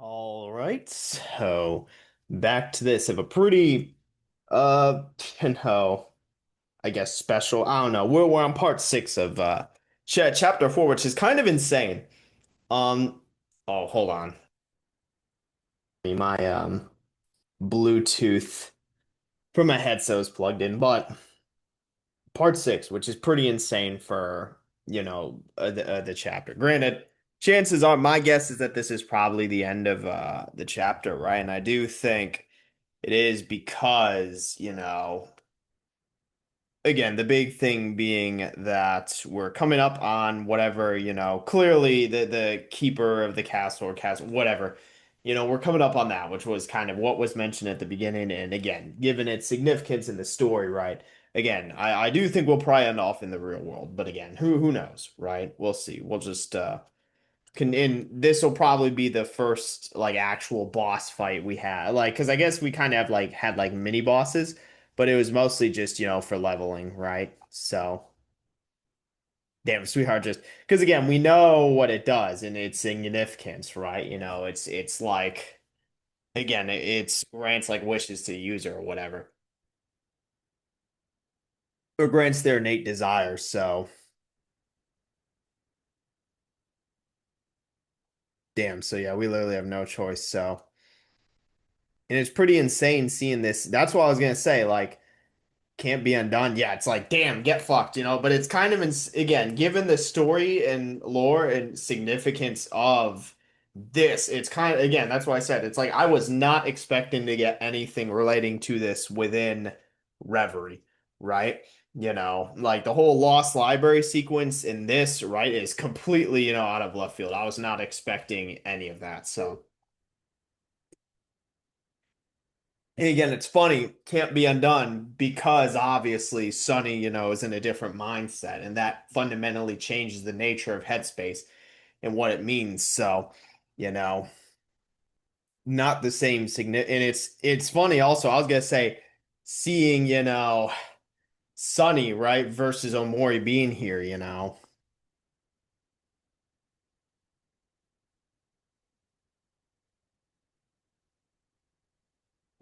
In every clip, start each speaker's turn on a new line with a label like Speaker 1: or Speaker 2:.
Speaker 1: All right, so back to this of a pretty uh you know, I guess special. I don't know. We're on part six of chapter four, which is kind of insane. Um oh, hold on. My Bluetooth from my headset was plugged in, but part six, which is pretty insane for the chapter. Granted, chances are my guess is that this is probably the end of the chapter, right? And I do think it is because, again, the big thing being that we're coming up on whatever, clearly the keeper of the castle or castle, whatever, we're coming up on that, which was kind of what was mentioned at the beginning. And again, given its significance in the story, right? Again, I do think we'll probably end off in the real world, but again, who knows, right? We'll see. We'll just can and this will probably be the first like actual boss fight we had. Like, because I guess we kind of have like had like mini bosses, but it was mostly just, for leveling, right? So, damn, sweetheart, just because again, we know what it does and its significance, right? It's like again, it's grants like wishes to the user or whatever, or grants their innate desires. So, damn, so yeah, we literally have no choice. So, and it's pretty insane seeing this. That's what I was gonna say, like. Can't be undone. Yeah, it's like, damn, get fucked, but it's kind of again, given the story and lore and significance of this, it's kind of again, that's why I said it's like I was not expecting to get anything relating to this within Reverie, right? Like the whole Lost Library sequence in this, right, is completely, out of left field. I was not expecting any of that. So and again, it's funny, can't be undone because obviously Sonny, is in a different mindset, and that fundamentally changes the nature of headspace and what it means. So, you know, not the same significant. And it's funny also. I was gonna say, seeing, Sonny, right, versus Omori being here,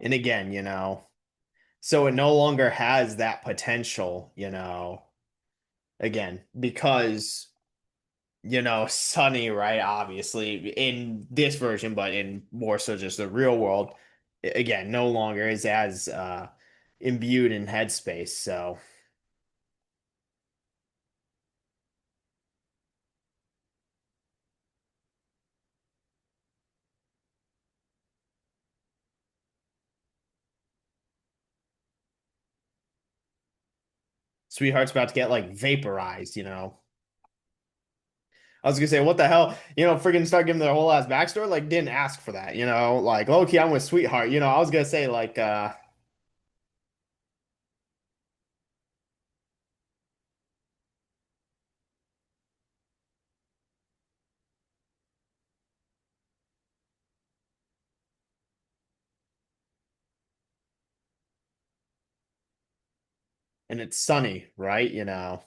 Speaker 1: and again, so it no longer has that potential, again, because. Sunny, right? Obviously, in this version, but in more so just the real world, again, no longer is as imbued in headspace. So, Sweetheart's about to get like vaporized. I was gonna say, what the hell? Freaking start giving their whole ass backstory. Like, didn't ask for that. Like, okay, I'm with Sweetheart. I was gonna say, like, and it's sunny, right? Yeah,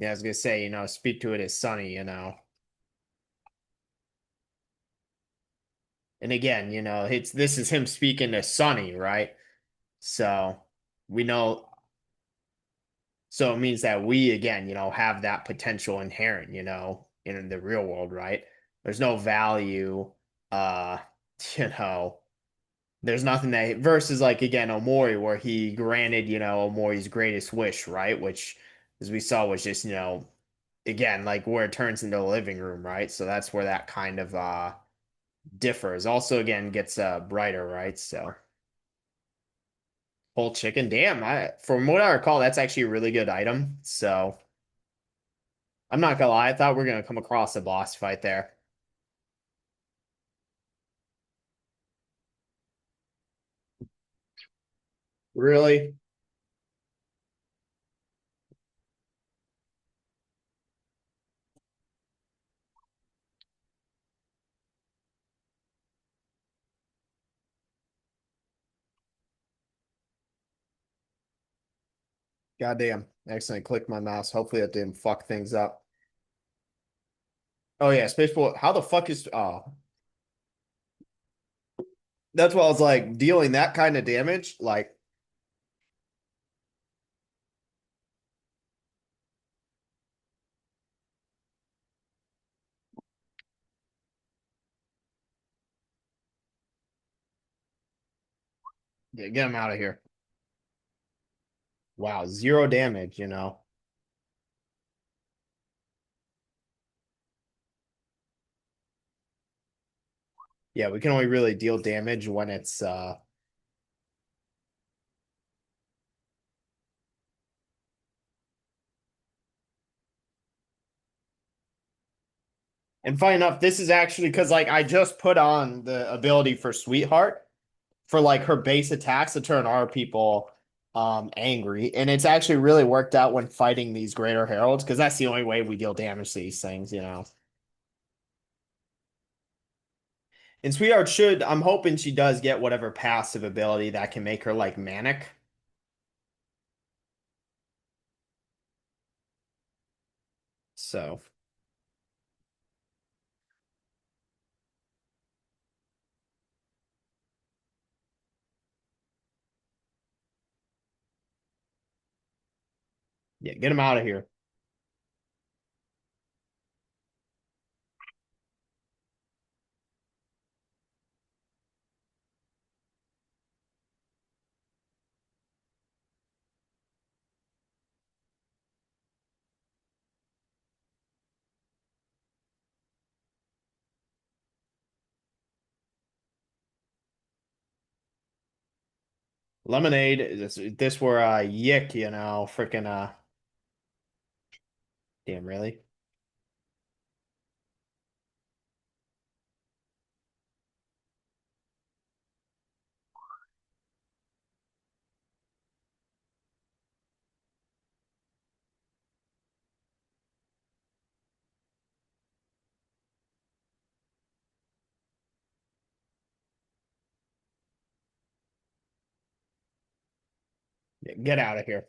Speaker 1: I was gonna say, speak to it as sunny. And again, it's this is him speaking to Sunny, right? So we know, so it means that we again, have that potential inherent, in the real world, right? There's no value, uh, you know, there's nothing that versus like again Omori where he granted, Omori's greatest wish, right? Which as we saw was just, again, like where it turns into a living room, right? So that's where that kind of differs. Also again gets brighter, right? So whole chicken. Damn, from what I recall, that's actually a really good item. So I'm not gonna lie, I thought we were gonna come across a boss fight there. Really? Goddamn. Accidentally clicked my mouse. Hopefully that didn't fuck things up. Oh yeah, space bullet. How the fuck is that's why I was like dealing that kind of damage. Like, yeah, get him out of here. Wow, zero damage, you know. Yeah, we can only really deal damage when it's and funny enough, this is actually because like I just put on the ability for Sweetheart for like her base attacks to turn our people angry. And it's actually really worked out when fighting these greater heralds, because that's the only way we deal damage to these things, you know. And Sweetheart should, I'm hoping she does get whatever passive ability that can make her like manic. So yeah, get him out of here. Lemonade, this were Yick, you know, freaking damn really. Yeah, get out of here.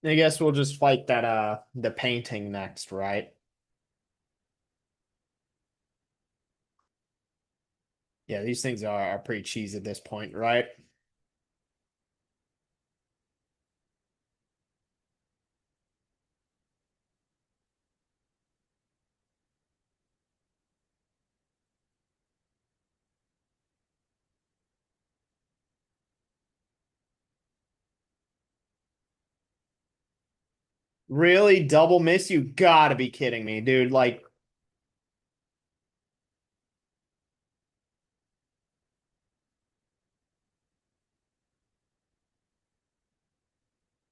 Speaker 1: I guess we'll just fight that the painting next, right? Yeah, these things are pretty cheesy at this point, right? Really? Double miss? You gotta be kidding me, dude. Like,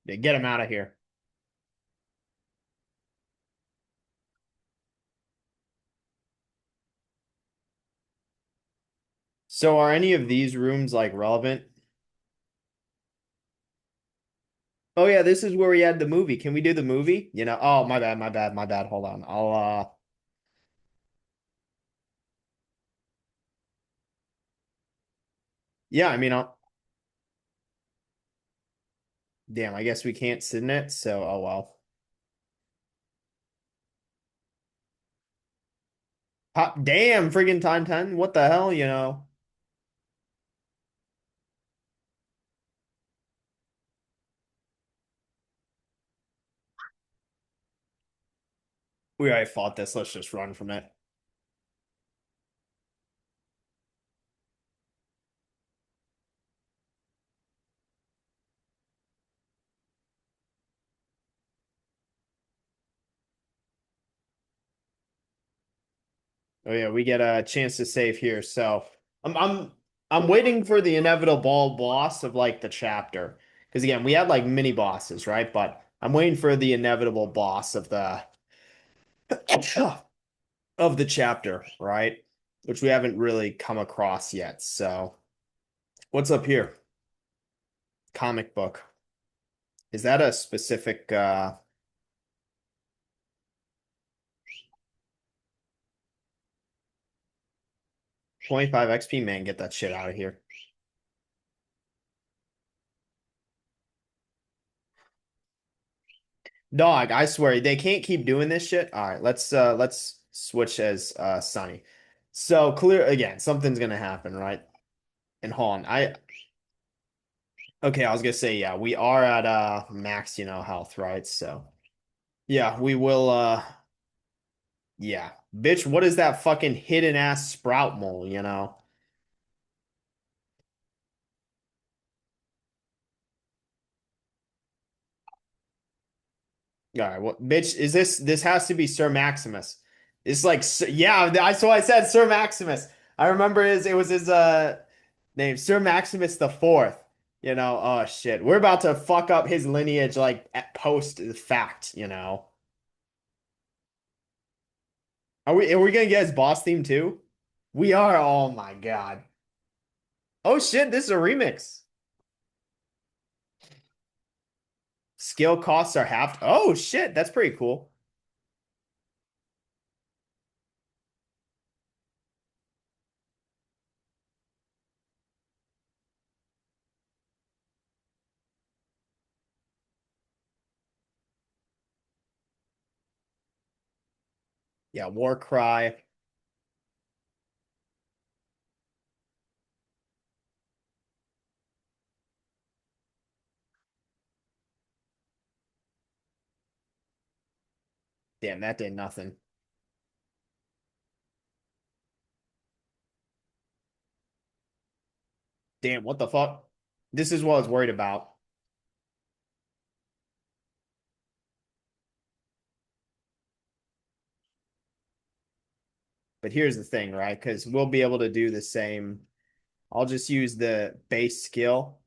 Speaker 1: yeah, get him out of here. So are any of these rooms like relevant? Oh yeah, this is where we had the movie. Can we do the movie? You know, oh my bad, my bad, my bad. Hold on. I'll yeah, I mean I'll damn, I guess we can't sit in it, so oh well. Pop damn friggin' time 10. What the hell, you know? We already fought this. Let's just run from it. Oh yeah, we get a chance to save here. So I'm I'm I'm waiting for the inevitable boss of like the chapter. Because again, we had like mini bosses, right? But I'm waiting for the inevitable boss of the of the chapter, right? Which we haven't really come across yet. So, what's up here? Comic book. Is that a specific 25 XP? Man, get that shit out of here. Dog, I swear they can't keep doing this shit. All right, let's switch as Sunny. So clear again, something's gonna happen, right? And hold on, I okay, I was gonna say yeah, we are at max, health, right? So yeah, we will yeah. Bitch, what is that fucking hidden ass sprout mole? All right, what bitch is this has to be Sir Maximus. It's like yeah, I said Sir Maximus. I remember it was his name, Sir Maximus the Fourth. Oh shit. We're about to fuck up his lineage like at post fact. Are we gonna get his boss theme too? We are. Oh my God. Oh shit, this is a remix. Skill costs are halved. Oh shit, that's pretty cool. Yeah, War Cry. Damn, that did nothing. Damn, what the fuck? This is what I was worried about. But here's the thing, right? Because we'll be able to do the same. I'll just use the base skill.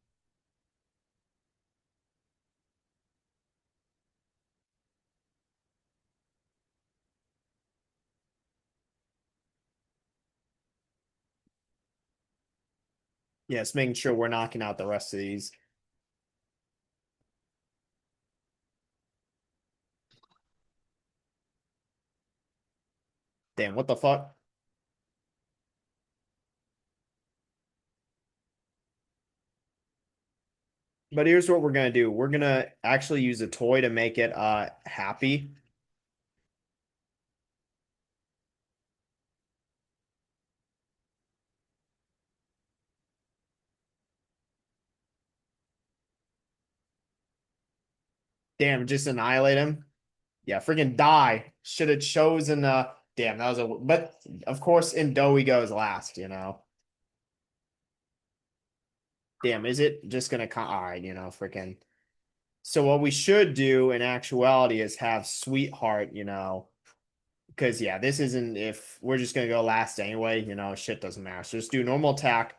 Speaker 1: Yes, making sure we're knocking out the rest of these. Damn, what the fuck? But here's what we're gonna do. We're gonna actually use a toy to make it happy. Damn, just annihilate him. Yeah, freaking die. Should have chosen damn, that was a but of course in Doughy goes last. Damn, is it just gonna come all right, freaking. So what we should do in actuality is have Sweetheart. Because yeah, this isn't if we're just gonna go last anyway, shit doesn't matter. So just do normal attack.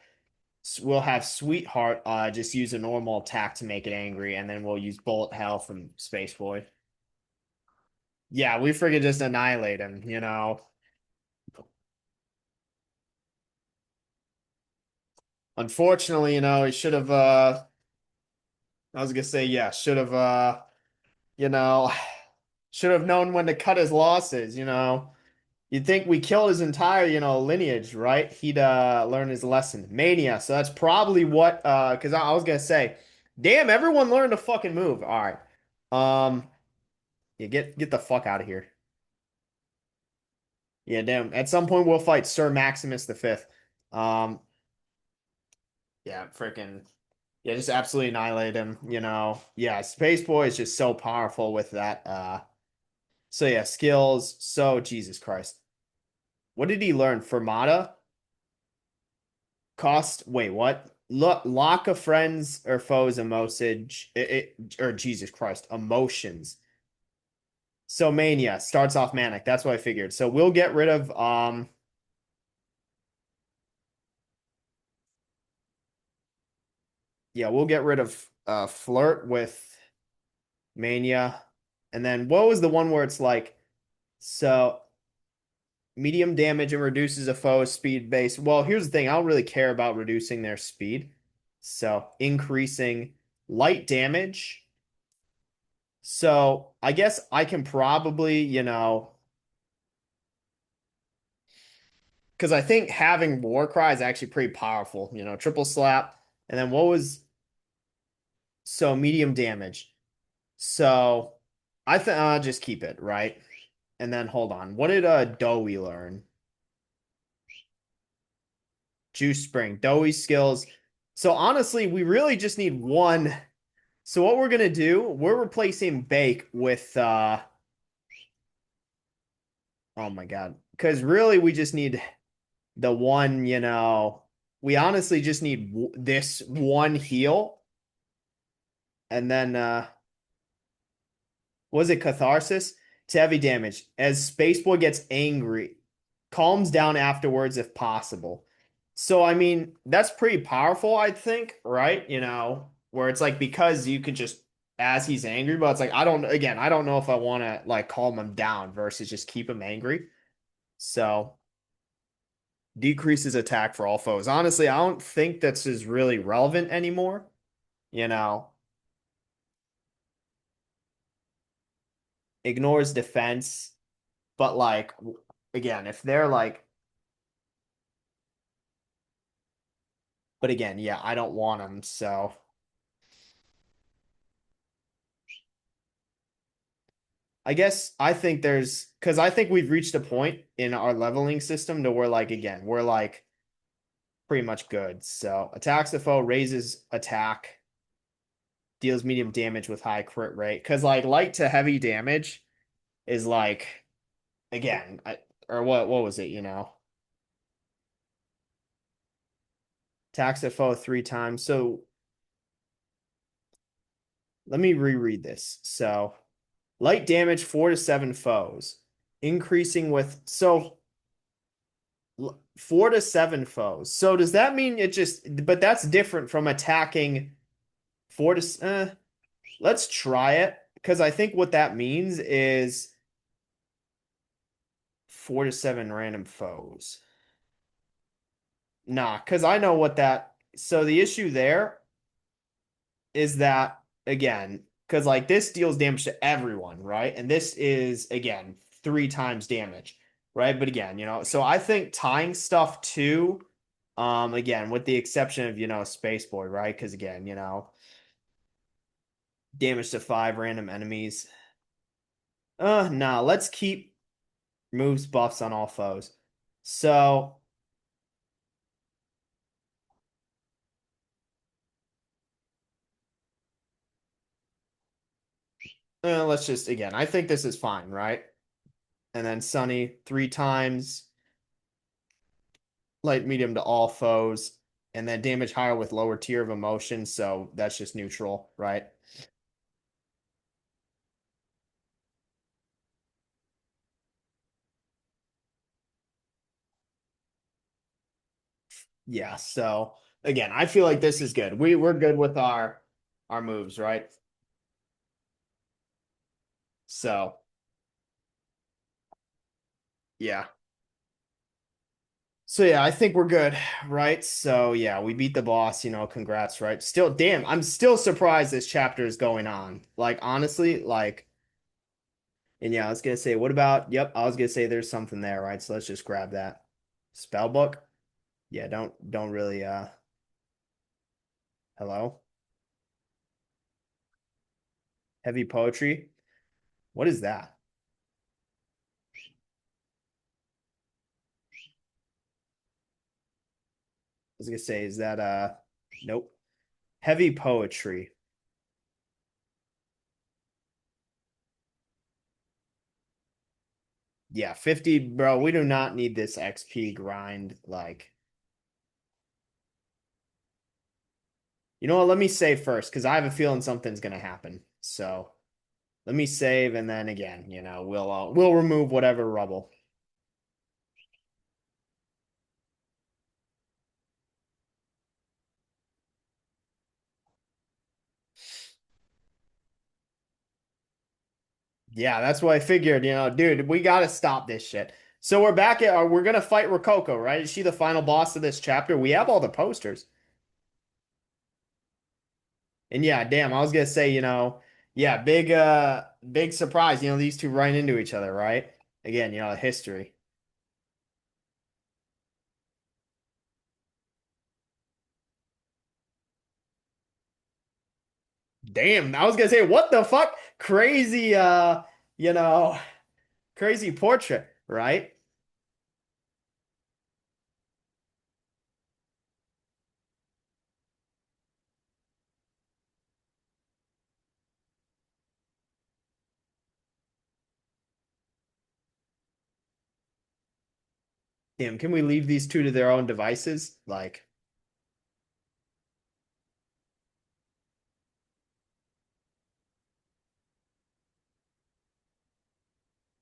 Speaker 1: We'll have Sweetheart just use a normal attack to make it angry, and then we'll use Bullet Hell from Space Boy. Yeah, we freaking just annihilate him. Unfortunately, he should have I was gonna say, yeah, should have you know, should have known when to cut his losses. You'd think we killed his entire, lineage, right? He'd learn his lesson. Mania. So that's probably what because I was gonna say, damn, everyone learned to fucking move. All right. Um, yeah, get the fuck out of here. Yeah, damn. At some point we'll fight Sir Maximus the Fifth. Um, yeah, freaking yeah, just absolutely annihilate him. Yeah, Space Boy is just so powerful with that. So yeah, skills. So Jesus Christ. What did he learn? Fermata? Cost, wait, what? Lock of friends or foes emosage or Jesus Christ, emotions. So mania starts off manic. That's what I figured. So we'll get rid of yeah, we'll get rid of flirt with Mania. And then what was the one where it's like, so medium damage and reduces a foe's speed base? Well, here's the thing. I don't really care about reducing their speed. So increasing light damage. So I guess I can probably, because I think having War Cry is actually pretty powerful. Triple slap. And then what was so medium damage? So I think I'll just keep it, right? And then hold on. What did Dowie learn? Juice Spring, Dowie skills. So honestly, we really just need one. So what we're gonna do, we're replacing Bake with oh my God. Because really we just need the one, we honestly just need this one heal. And then was it Catharsis? To heavy damage. As Spaceboy gets angry, calms down afterwards if possible. So, I mean, that's pretty powerful, I think, right? Where it's like because you could just, as he's angry, but it's like, I don't know if I want to like calm him down versus just keep him angry. So, decreases attack for all foes. Honestly, I don't think that's is really relevant anymore. You know, ignores defense, but like, again, if they're like, but again, yeah, I don't want them. So I guess I think there's because I think we've reached a point in our leveling system to where like again, we're like pretty much good. So attacks the foe, raises attack, deals medium damage with high crit rate. Because like light to heavy damage is like again, or what was it, Attacks the foe 3 times. So let me reread this. So light damage 4 to 7 foes, increasing with 4 to 7 foes. So does that mean it just? But that's different from attacking four to. Let's try it because I think what that means is 4 to 7 random foes. Nah, because I know what that. So the issue there is that again, because like this deals damage to everyone, right? And this is again 3 times damage, right? But again, so I think tying stuff to, again, with the exception of Space Boy, right? Because again, damage to 5 random enemies. Nah, let's keep moves buffs on all foes. So, let's just again, I think this is fine, right? And then Sunny 3 times, light medium to all foes, and then damage higher with lower tier of emotion. So that's just neutral, right? Yeah. So again, I feel like this is good. We're good with our moves, right? So yeah. So yeah, I think we're good, right? So yeah, we beat the boss, congrats, right? Still, damn, I'm still surprised this chapter is going on. Like honestly, like, and yeah, I was gonna say, what about, yep, I was gonna say there's something there, right? So let's just grab that. Spell book. Yeah, don't really hello? Heavy poetry. What is that? I was gonna say, is that nope. Heavy poetry. Yeah, 50, bro. We do not need this XP grind. Like, you know what? Let me save first because I have a feeling something's gonna happen. So let me save, and then again, we'll remove whatever rubble. Yeah, that's what I figured, dude, we gotta stop this shit. So we're back at, we're gonna fight Rococo, right? Is she the final boss of this chapter? We have all the posters. And yeah, damn, I was gonna say, yeah, big surprise, these two run into each other, right? Again, history. Damn, I was gonna say, what the fuck? Crazy, you know, crazy portrait, right? Damn, can we leave these two to their own devices? Like,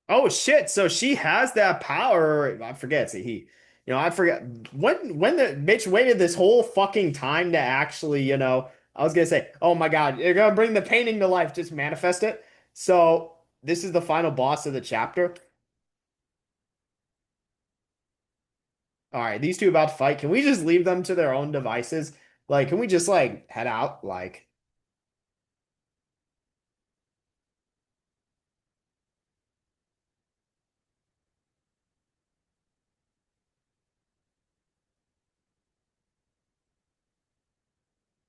Speaker 1: oh shit, so she has that power. I forget, it's a he. I forget when the bitch waited this whole fucking time to actually, I was gonna say, oh my God, you're gonna bring the painting to life, just manifest it. So this is the final boss of the chapter. All right, these two about to fight. Can we just leave them to their own devices? Like, can we just like head out? Like,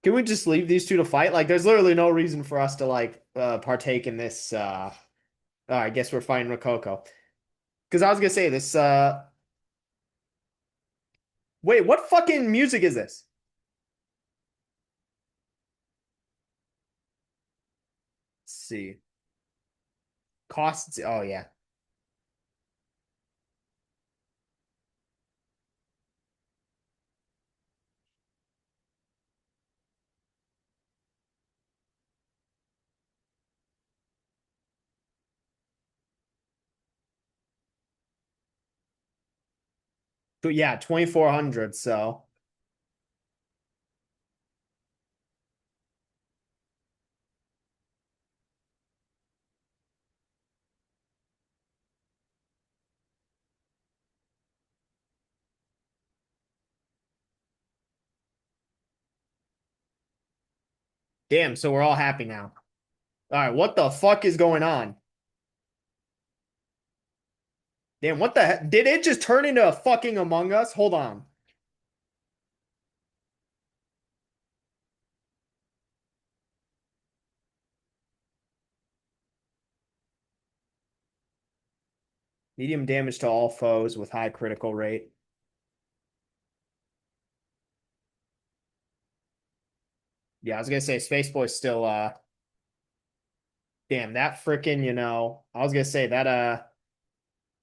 Speaker 1: can we just leave these two to fight? Like, there's literally no reason for us to like partake in this. I guess we're fighting Rococo. Because I was gonna say this. Wait, what fucking music is this? Let's see. Costs. Oh yeah. But yeah, 2400. So damn. So we're all happy now. All right. What the fuck is going on? Damn. What the heck? Did it just turn into a fucking Among Us? Hold on. Medium damage to all foes with high critical rate. Yeah, I was gonna say Space Boy's still. Damn, that freaking. I was gonna say that.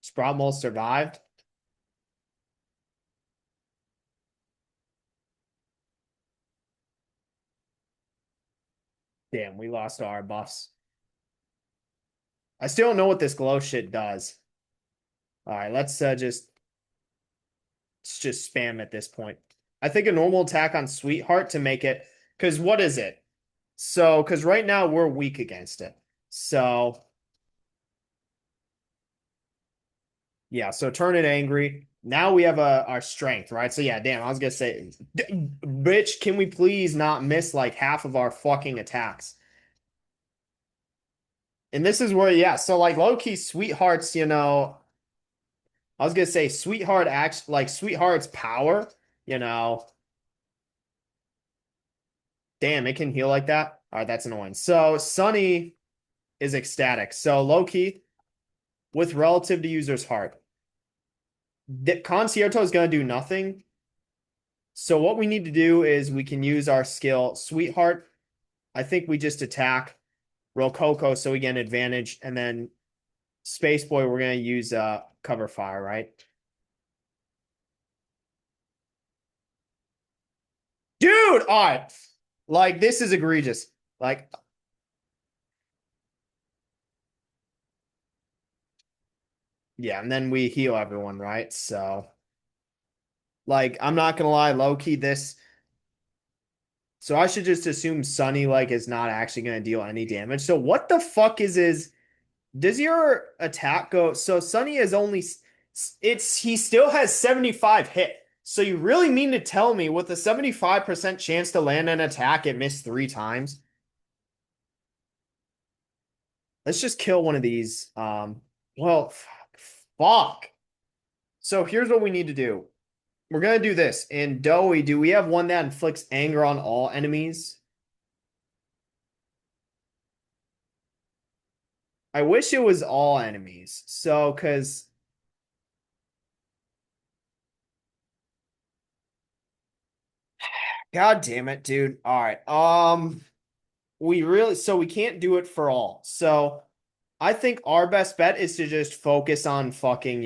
Speaker 1: Sprout survived. Damn, we lost our buffs. I still don't know what this glow shit does. All right, let's just spam at this point. I think a normal attack on Sweetheart to make it, because what is it? So, because right now we're weak against it. So, yeah, so turn it angry. Now we have our strength, right? So, yeah, damn, I was gonna say, bitch, can we please not miss like half of our fucking attacks? And this is where, yeah, so like low key Sweetheart's, I was gonna say Sweetheart acts like Sweetheart's power, you know, damn, it can heal like that. All right, that's annoying. So Sunny is ecstatic. So low key with relative to user's heart, Concierto is going to do nothing. So what we need to do is we can use our skill Sweetheart. I think we just attack Rococo so we get an advantage, and then Space Boy we're going to use cover fire, right? Dude, all right. Like this is egregious. Like yeah, and then we heal everyone, right? So like I'm not gonna lie, low key this. So I should just assume Sunny like is not actually gonna deal any damage. So what the fuck is his Does your attack go? So Sunny is only it's he still has 75 hit. So you really mean to tell me with a 75% chance to land an attack, it missed three times? Let's just kill one of these. Well, fuck. So here's what we need to do. We're gonna do this. In Doughy, do we have one that inflicts anger on all enemies? I wish it was all enemies. So, because God damn it, dude. All right. We really so we can't do it for all. So I think our best bet is to just focus on fucking,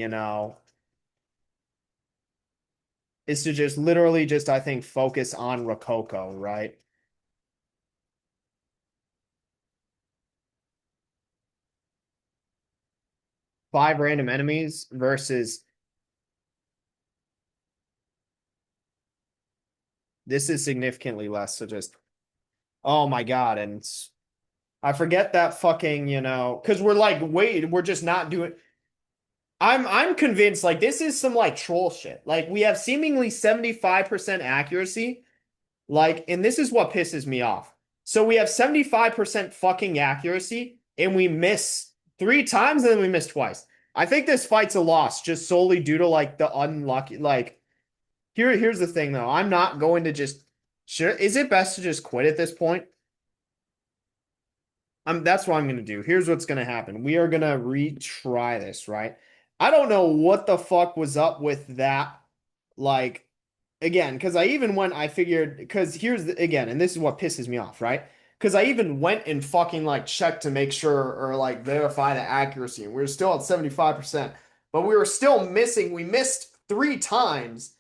Speaker 1: is to just literally just I think focus on Rococo, right? Five random enemies versus this is significantly less. So just oh my God. And I forget that fucking, because we're like, wait, we're just not doing. I'm convinced like this is some like troll shit. Like we have seemingly 75% accuracy. Like, and this is what pisses me off. So we have 75% fucking accuracy and we miss three times and then we miss twice. I think this fight's a loss just solely due to like the unlucky like here's the thing though. I'm not going to just is it best to just quit at this point? That's what I'm gonna do. Here's what's gonna happen. We are gonna retry this, right? I don't know what the fuck was up with that. Like, again, because I even went, I figured, because again, and this is what pisses me off, right? Because I even went and fucking like checked to make sure or like verify the accuracy, and we were still at 75%, but we were still missing. We missed three times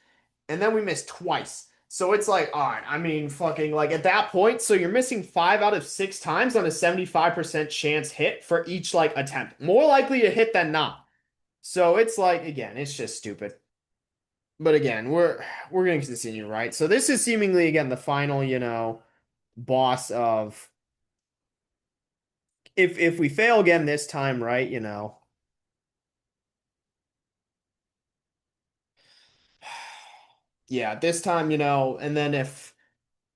Speaker 1: and then we missed twice. So it's like, all right, I mean, fucking like at that point, so you're missing five out of six times on a 75% chance hit for each like attempt. More likely to hit than not. So it's like, again, it's just stupid. But again, we're gonna continue, right? So this is seemingly again the final, boss of if we fail again this time, right, yeah, this time, and then if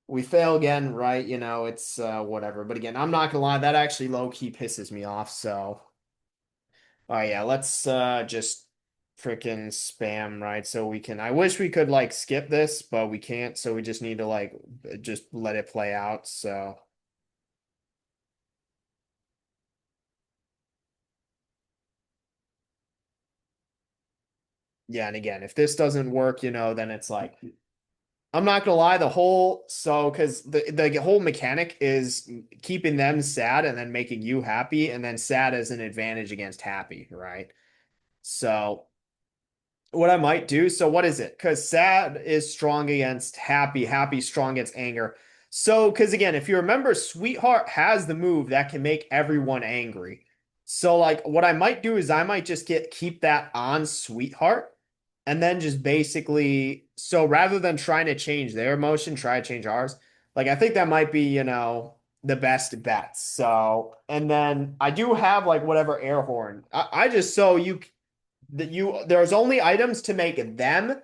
Speaker 1: we fail again, right? It's whatever. But again, I'm not gonna lie, that actually low key pisses me off. So, oh yeah, let's just freaking spam, right? So we can. I wish we could like skip this, but we can't. So we just need to like just let it play out. So yeah, and again, if this doesn't work, then it's like I'm not gonna lie, the whole so because the whole mechanic is keeping them sad and then making you happy, and then sad as an advantage against happy, right? So what I might do. So what is it? Because sad is strong against happy, happy strong against anger. So because again, if you remember, Sweetheart has the move that can make everyone angry. So like what I might do is I might just keep that on Sweetheart and then just basically so rather than trying to change their emotion, try to change ours. Like I think that might be, the best bet. So and then I do have like whatever air horn. I just so you that you there's only items to make them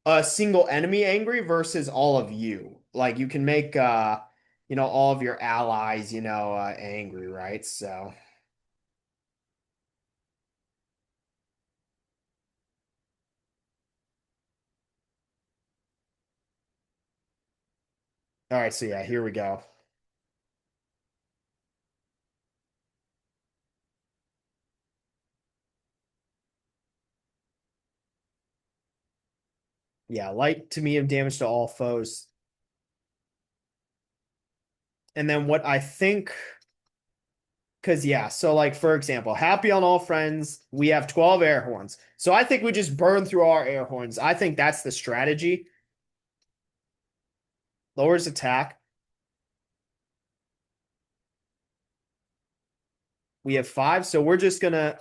Speaker 1: a single enemy angry versus all of you. Like you can make all of your allies, angry, right? So all right, so yeah, here we go. Yeah, light to medium damage to all foes. And then what I think because yeah, so like for example, happy on all friends, we have 12 air horns. So I think we just burn through our air horns. I think that's the strategy. Lowers attack. We have five, so we're just gonna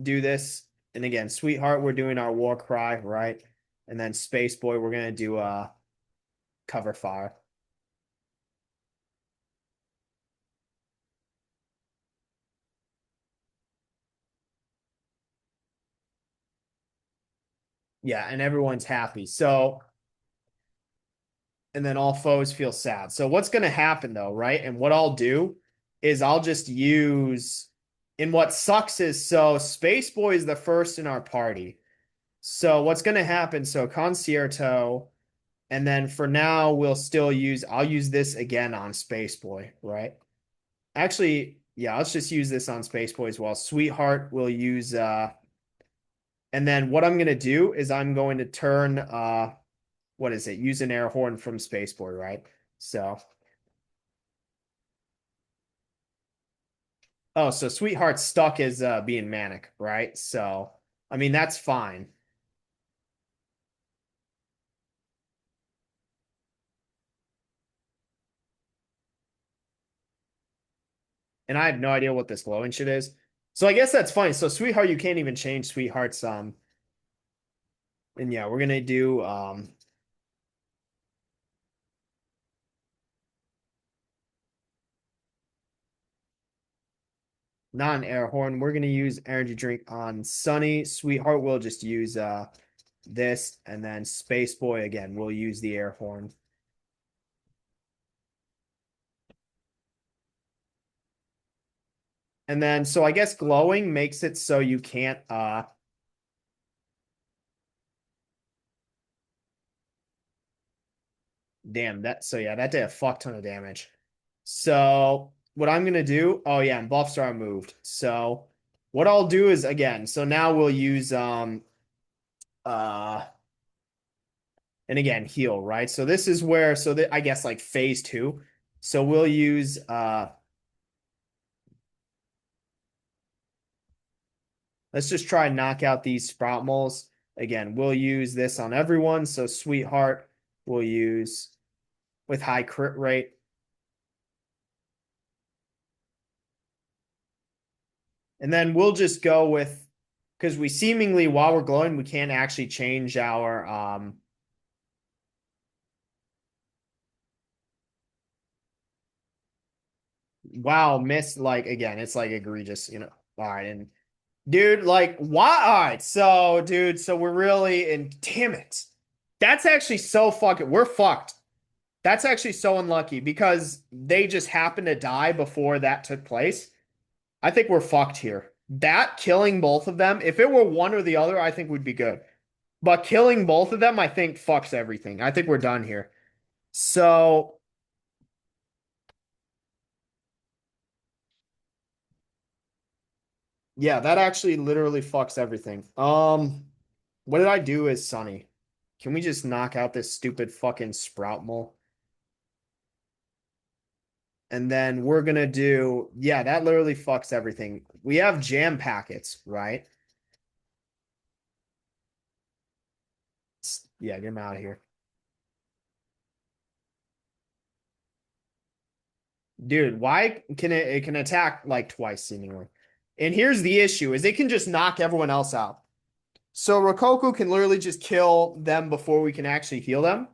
Speaker 1: do this. And again, Sweetheart, we're doing our war cry, right? And then Space Boy, we're gonna do cover fire. Yeah, and everyone's happy. So, and then all foes feel sad. So what's going to happen though, right? And what I'll do is I'll just use, and what sucks is so Space Boy is the first in our party. So what's going to happen? So Concierto, and then for now I'll use this again on Space Boy, right? Actually, yeah, let's just use this on Space Boy as well. Sweetheart will use and then what I'm going to do is I'm going to turn what is it? Use an air horn from Space Boy, right? So oh, so Sweetheart's stuck as being manic, right? So I mean that's fine. And I have no idea what this glowing shit is. So I guess that's fine. So Sweetheart, you can't even change Sweetheart's and yeah, we're gonna do non-air horn. We're gonna use energy drink on Sunny. Sweetheart will just use this, and then Space Boy again, we'll use the air horn. And then so I guess glowing makes it so you can't damn that so yeah, that did a fuck ton of damage. So what I'm gonna do, oh yeah, and buffs are moved. So what I'll do is again, so now we'll use uh and again heal, right? So this is where so that I guess like phase two. So we'll use let's just try and knock out these sprout moles. Again, we'll use this on everyone. So sweetheart we'll use with high crit rate. And then we'll just go with because we seemingly while we're glowing, we can't actually change our wow, miss like again, it's like egregious, you know. All right, and dude, like why? All right, so dude, so we're really in damn it. That's actually so fucking we're fucked. That's actually so unlucky because they just happened to die before that took place. I think we're fucked here. That killing both of them, if it were one or the other, I think would be good. But killing both of them, I think fucks everything. I think we're done here. So, yeah, that actually literally fucks everything. What did I do as Sunny? Can we just knock out this stupid fucking sprout mole? And then we're gonna do, yeah, that literally fucks everything. We have jam packets, right? Yeah, get him out of here. Dude, why can it can attack like twice seemingly? And here's the issue is it can just knock everyone else out. So Rococo can literally just kill them before we can actually heal them.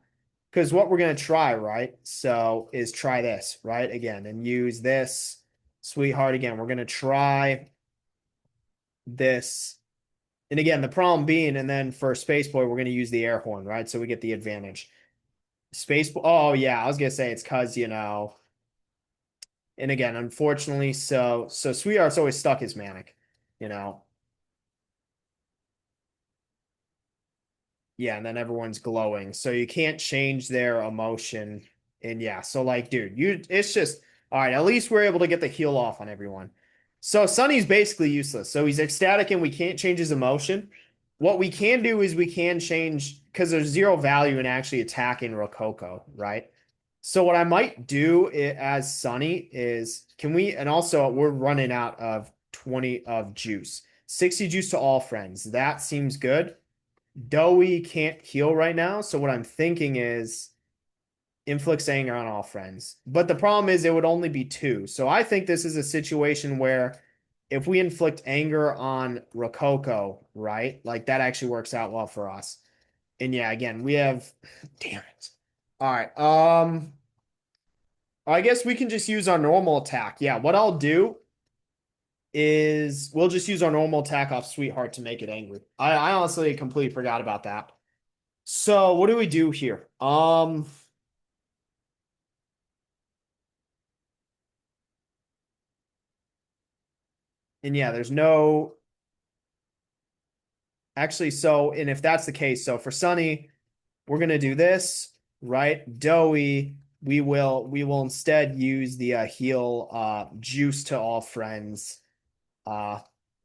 Speaker 1: Because what we're gonna try, right? So is try this, right? Again, and use this sweetheart again. We're gonna try this. And again, the problem being, and then for Space Boy, we're gonna use the air horn, right? So we get the advantage. Space Boy, oh yeah, I was gonna say it's cause you know. And again, unfortunately, so Sweetheart's always stuck as manic, you know. Yeah, and then everyone's glowing. So you can't change their emotion. And yeah, so like, dude, you it's just all right, at least we're able to get the heal off on everyone. So Sunny's basically useless. So he's ecstatic and we can't change his emotion. What we can do is we can change because there's zero value in actually attacking Rococo, right? So what I might do as Sunny is can we and also we're running out of 20 of juice. 60 juice to all friends. That seems good. Doughy can't heal right now. So what I'm thinking is inflicts anger on all friends. But the problem is it would only be two. So I think this is a situation where if we inflict anger on Rococo, right? Like that actually works out well for us. And yeah, again, we have damn it. All right. I guess we can just use our normal attack. Yeah, what I'll do is we'll just use our normal attack off Sweetheart to make it angry. I honestly completely forgot about that. So what do we do here? And yeah, there's no actually. So and if that's the case, so for Sunny, we're gonna do this, right? Doughy, we will instead use the heal juice to all friends. Uh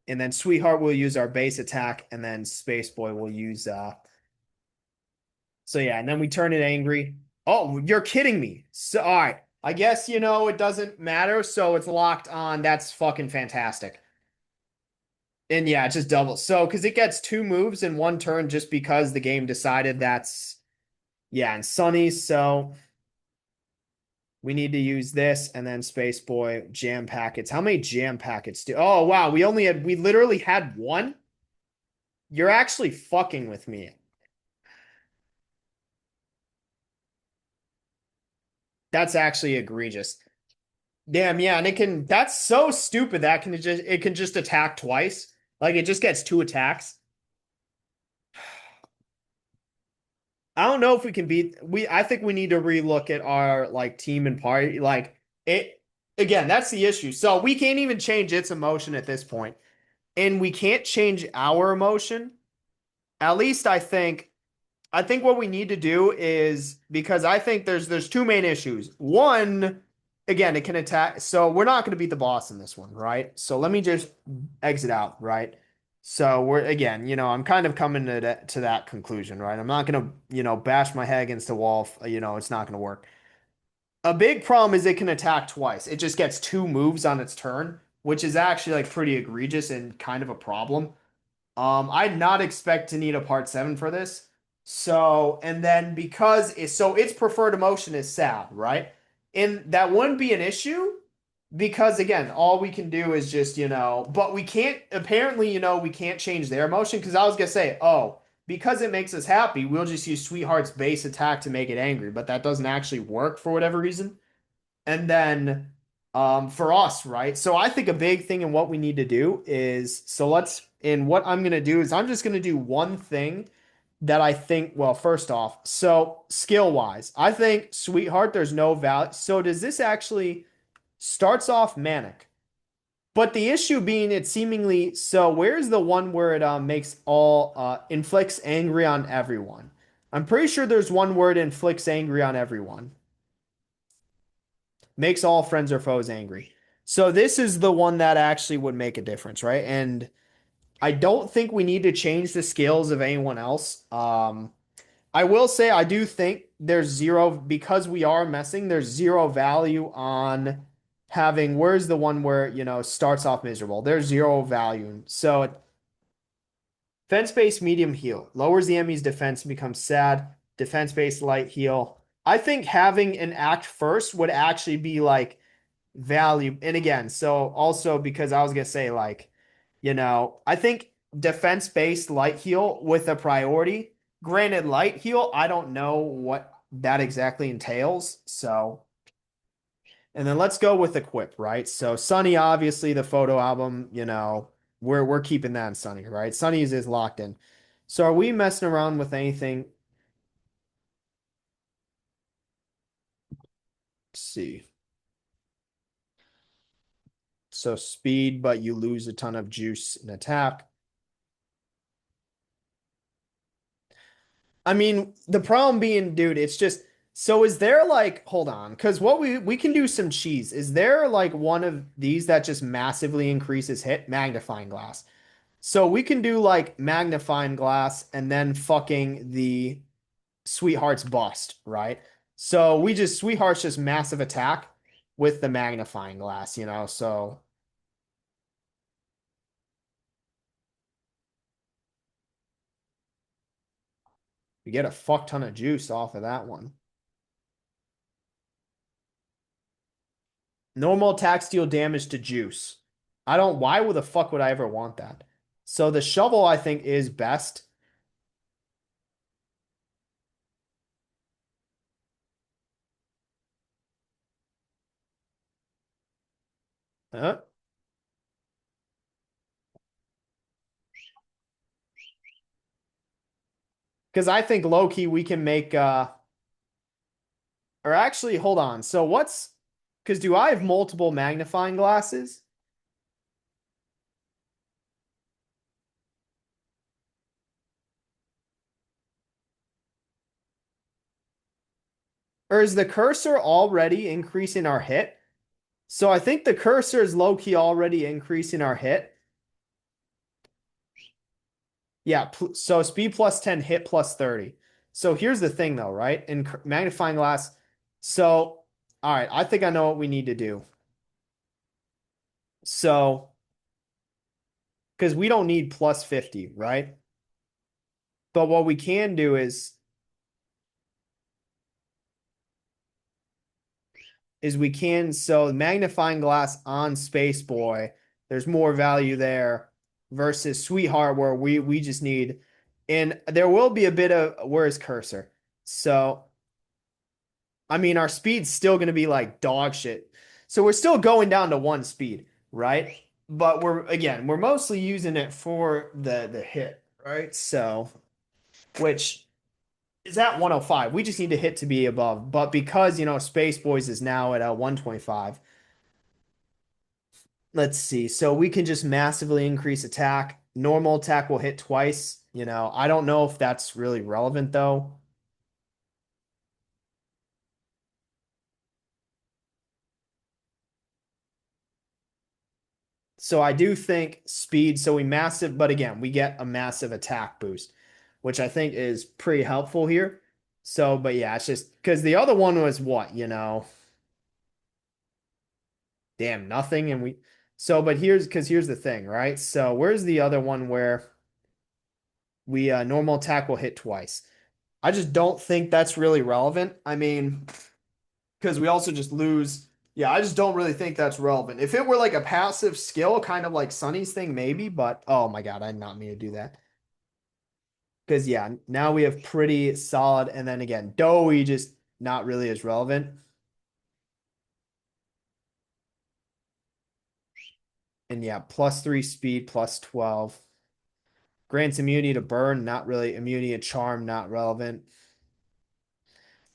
Speaker 1: and then Sweetheart will use our base attack, and then Space Boy will use so yeah, and then we turn it angry. Oh, you're kidding me. So all right. I guess it doesn't matter, so it's locked on. That's fucking fantastic. And yeah, it just doubles. So because it gets two moves in one turn just because the game decided that's yeah, and Sunny, so we need to use this and then Space Boy jam packets. How many jam packets do? Oh wow, we literally had one. You're actually fucking with me. That's actually egregious. Damn, yeah, and that's so stupid that it can just attack twice. Like it just gets two attacks. I don't know if we can beat I think we need to relook at our like team and party. Like it again, that's the issue. So we can't even change its emotion at this point. And we can't change our emotion. At least I think what we need to do is because I think there's two main issues. One, again, it can attack. So we're not going to beat the boss in this one, right? So let me just exit out, right? So we're again, I'm kind of coming to that conclusion, right? I'm not going to, bash my head against the wall. It's not going to work. A big problem is it can attack twice. It just gets two moves on its turn, which is actually like pretty egregious and kind of a problem. I'd not expect to need a part 7 for this. So, and then so its preferred emotion is sad, right? And that wouldn't be an issue because again, all we can do is just, but we can't apparently, we can't change their emotion because I was gonna say, oh, because it makes us happy, we'll just use Sweetheart's base attack to make it angry, but that doesn't actually work for whatever reason. And then for us, right? So I think a big thing in what we need to do is and what I'm going to do is I'm just going to do one thing that I think, well, first off, so skill wise, I think Sweetheart, there's no value. So does this actually starts off manic? But the issue being it seemingly, so where's the one where it makes all inflicts angry on everyone? I'm pretty sure there's one word inflicts angry on everyone. Makes all friends or foes angry. So this is the one that actually would make a difference, right? And I don't think we need to change the skills of anyone else. I will say I do think there's zero because we are messing. There's zero value on having. Where's the one where starts off miserable? There's zero value. So defense-based medium heal lowers the enemy's defense and becomes sad. Defense-based light heal. I think having an act first would actually be like value. And again, so also because I was gonna say like, I think defense based light heal with a priority. Granted, light heal, I don't know what that exactly entails. So, and then let's go with equip, right? So Sunny, obviously the photo album, we're keeping that in Sunny, right? Sunny's is locked in. So are we messing around with anything? Let's see. So speed, but you lose a ton of juice in attack. I mean, the problem being, dude, it's just so is there like hold on, because what we can do some cheese. Is there like one of these that just massively increases hit? Magnifying glass. So we can do like magnifying glass and then fucking the sweetheart's bust, right? So we just sweetheart's just massive attack with the magnifying glass, so we get a fuck ton of juice off of that one. Normal attack deal damage to juice. Why would the fuck would I ever want that? So the shovel I think is best. Huh? Because I think low key we can make or actually hold on. So what's because do I have multiple magnifying glasses? Or is the cursor already increasing our hit? So I think the cursor is low key already increasing our hit. Yeah, so speed plus 10, hit plus 30. So here's the thing though, right? In magnifying glass. So, all right, I think I know what we need to do. So, because we don't need plus 50, right? But what we can do is we can so magnifying glass on Space Boy, there's more value there versus Sweetheart where we just need and there will be a bit of where's cursor. So I mean our speed's still gonna be like dog shit. So we're still going down to one speed, right? But we're mostly using it for the hit, right? So which is at 105. We just need to hit to be above. But because, Space Boys is now at 125, let's see. So we can just massively increase attack. Normal attack will hit twice. I don't know if that's really relevant though. So I do think speed. So we massive, but again, we get a massive attack boost, which I think is pretty helpful here. So, but yeah, it's just because the other one was what, damn nothing. But here's the thing, right? So where's the other one where we normal attack will hit twice? I just don't think that's really relevant. I mean, because we also just lose. Yeah, I just don't really think that's relevant. If it were like a passive skill, kind of like Sunny's thing, maybe, but oh my God, I did not mean to do that. Because yeah, now we have pretty solid, and then again, Doughy just not really as relevant. And yeah, +3 speed, +12. Grants immunity to burn, not really. Immunity to charm, not relevant.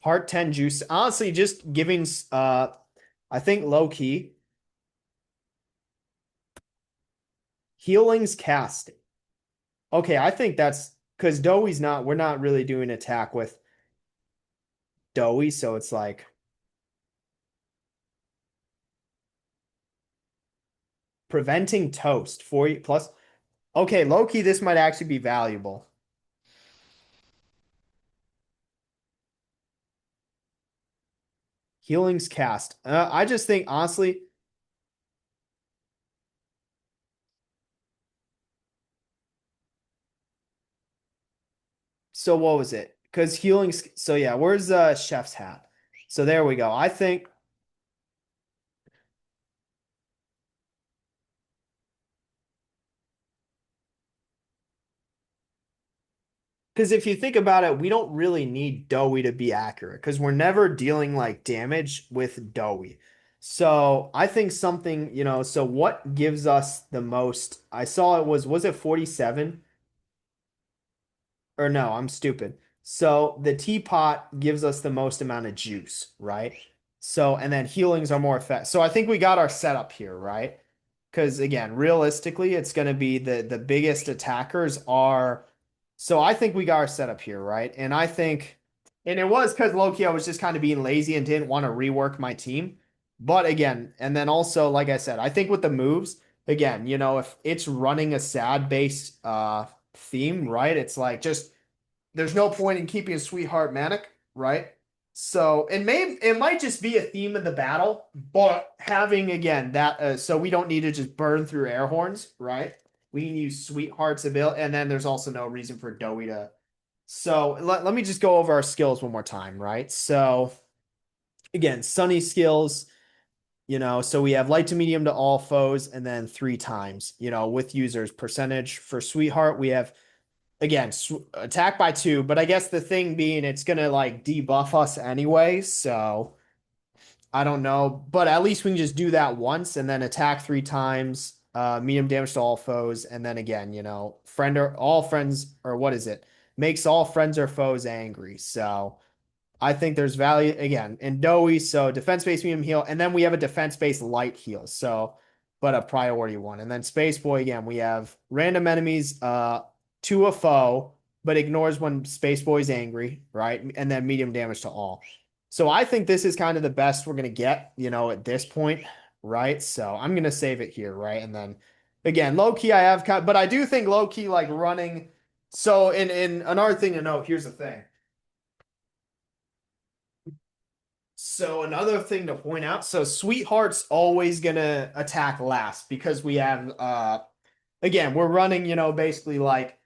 Speaker 1: Heart 10 juice. Honestly, just giving I think low key. Healing's cast. Okay, I think that's because we're not really doing attack with Doughy, so it's like preventing toast 40 plus. Okay, low key, this might actually be valuable. Healing's cast. I just think honestly, so what was it? Because healing's so yeah, where's chef's hat? So there we go. I think because if you think about it, we don't really need Doughy to be accurate because we're never dealing like damage with Doughy. So I think something, so what gives us the most? I saw was it 47? Or no, I'm stupid. So the teapot gives us the most amount of juice, right? So, and then healings are more effective. So I think we got our setup here, right? Because again, realistically, it's going to be the biggest attackers are. So I think we got our setup here, right? And I think, and it was because Loki, I was just kind of being lazy and didn't want to rework my team. But again, and then also, like I said, I think with the moves, again, if it's running a sad based theme, right? It's like just there's no point in keeping a sweetheart manic, right? So it might just be a theme of the battle, but having again that so we don't need to just burn through air horns, right? We can use sweethearts ability, and then there's also no reason for Doughy to. So let me just go over our skills one more time, right? So again, Sunny skills, so we have light to medium to all foes, and then 3 times, with users percentage for sweetheart, we have again, attack by 2, but I guess the thing being it's gonna like debuff us anyway, so I don't know. But at least we can just do that once and then attack 3 times, medium damage to all foes, and then again, friend or all friends, or what is it? makes all friends or foes angry. So I think there's value again in Doe. So defense based medium heal, and then we have a defense based light heal. So, but a priority one. And then Space Boy again, we have random enemies to a foe, but ignores when Space Boy's angry, right? And then medium damage to all. So I think this is kind of the best we're gonna get, at this point, right? So I'm gonna save it here, right? And then again, low key, I have but I do think low key like running. So in another thing to note, here's the thing. So another thing to point out, so Sweetheart's always gonna attack last because we have again, we're running, basically like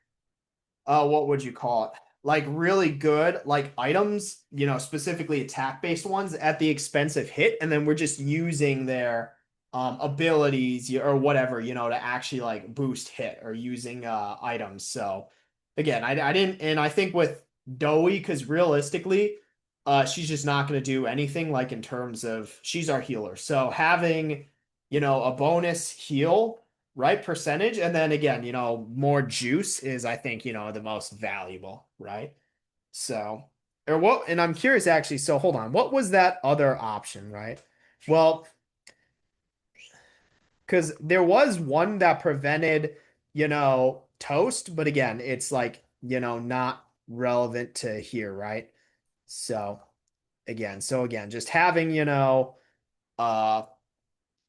Speaker 1: what would you call it? Like really good like items, specifically attack based ones at the expense of hit, and then we're just using their abilities or whatever, to actually like boost hit or using items. So again, I didn't, and I think with Doey, because realistically, she's just not going to do anything like in terms of she's our healer. So having, a bonus heal, right, percentage, and then again, more juice is, I think, the most valuable, right? So, or what, and I'm curious actually, so hold on, what was that other option, right? Well, because there was one that prevented, toast, but again, it's like, not relevant to here, right? So again, just having, uh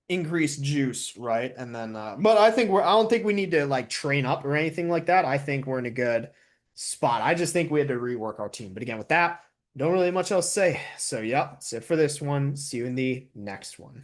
Speaker 1: increased juice, right? And then but I don't think we need to like train up or anything like that. I think we're in a good spot. I just think we had to rework our team. But again, with that, don't really much else to say. So, yep, that's it for this one. See you in the next one.